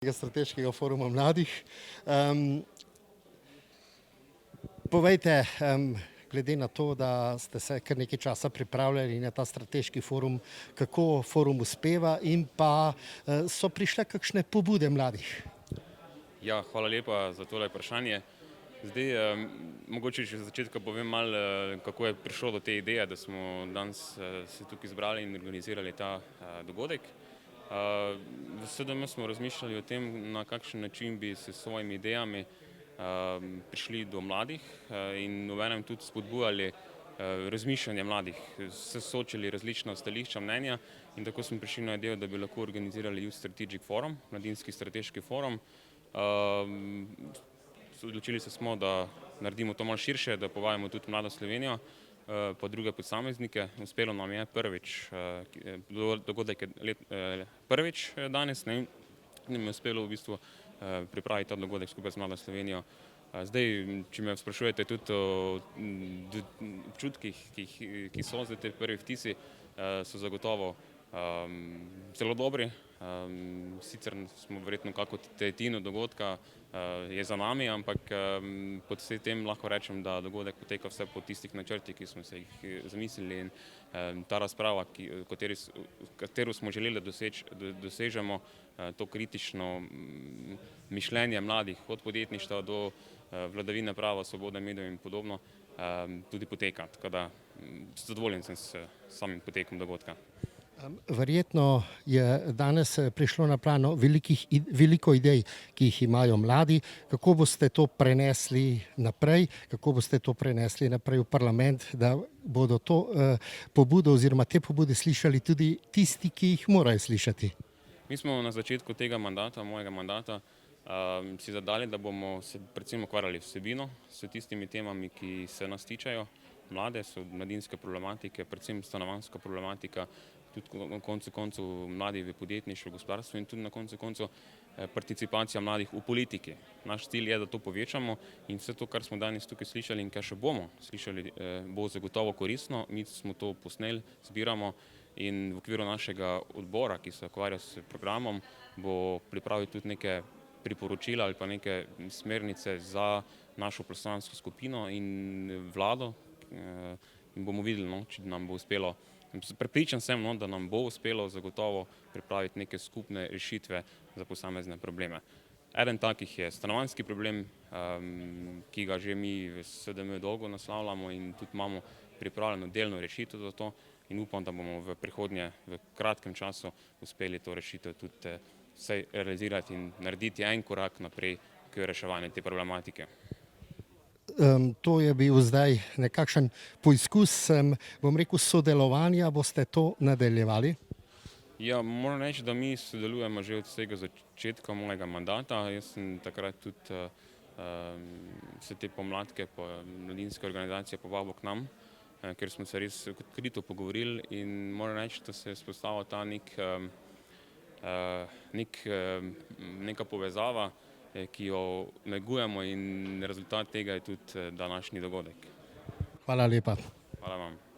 Strateškega foruma mladih. Povejte, glede na to, da ste se kar nekaj časa pripravljali na ta strateški forum, kako forum uspeva in pa so prišle kakšne pobude mladih? Ja, hvala lepa za tole vprašanje. Zdaj, mogoče že za začetka povem malo, kako je prišlo do te ideje, da smo danes se tukaj zbrali in organizirali ta dogodek. V SDM smo razmišljali o tem, na kakšen način bi se s svojimi idejami prišli do mladih in obenem tudi spodbujali razmišljanje mladih, se soočili različna stališča, mnenja in tako smo prišli na idejo, da bi lahko organizirali Youth Strategic Forum, mladinski strateški forum. Odločili se smo, da naredimo to malo širše, da povabimo tudi mlado Slovenijo, pa druge posameznike. Uspelo nam je prvič, dogodek je prvič danes, nam je uspelo v bistvu pripraviti ta dogodek skupaj z mlado Slovenijo. Zdaj, če me sprašujete tudi o občutkih, ki so zdaj te prvi vtisi, so zagotovo zelo dobri. Sicer smo verjetno kako tretjino dogodka je za nami, ampak pod vsem tem lahko rečem, da dogodek poteka vse po tistih načrtih, ki smo se jih zamislili, in ta razprava, katero smo želeli dosežemo, to kritično mišljenje mladih, od podjetništva do vladavine prava, svobode medijev in podobno, tudi poteka. Tako da zadovoljen sem s samim potekom dogodka. Verjetno je danes prišlo na plano veliko idej, ki jih imajo mladi. Kako boste to prenesli naprej, kako boste to prenesli naprej v parlament, da bodo to pobudo oziroma te pobude slišali tudi tisti, ki jih morajo slišati? Mi smo na začetku tega mandata, mojega mandata, si zadali, da bomo se predvsem ukvarjali vsebino s tistimi temami, ki se nas tičejo. Mlade so mladinske problematike, predvsem stanovanjska problematika, tudi na koncu koncev mladi v podjetništvu, gospodarstvu in tudi na koncu koncev participacija mladih v politiki. Naš cilj je, da to povečamo, in vse to, kar smo danes tukaj slišali in kar še bomo slišali, bo zagotovo koristno. Mi smo to posneli, zbiramo in v okviru našega odbora, ki se ukvarja s programom, bo pripravil tudi neke priporočila ali pa neke smernice za našo poslansko skupino in vlado. In bomo videli, če nam bo uspelo. Prepričan sem, da nam bo uspelo zagotovo pripraviti neke skupne rešitve za posamezne probleme. Eden takih je stanovanjski problem, ki ga že mi v SDM dolgo naslavljamo in tudi imamo pripravljeno delno rešitev za to, in upam, da bomo v prihodnje v kratkem času uspeli to rešitev tudi vsaj realizirati in narediti en korak naprej k reševanju te problematike. To je bil zdaj nekakšen poizkus, bom rekel, sodelovanja. Boste to nadaljevali? Ja, moram reči, da mi sodelujemo že od vsega začetka mojega mandata. Jaz sem takrat tudi vse te pomladke mladinske organizacije povabil k nam, ker smo se res odkrito pogovorili, in moram reči, da se je vzpostavila ta neka povezava, ki jo negujemo, in rezultat tega je tudi današnji dogodek. Hvala lepa. Hvala vam.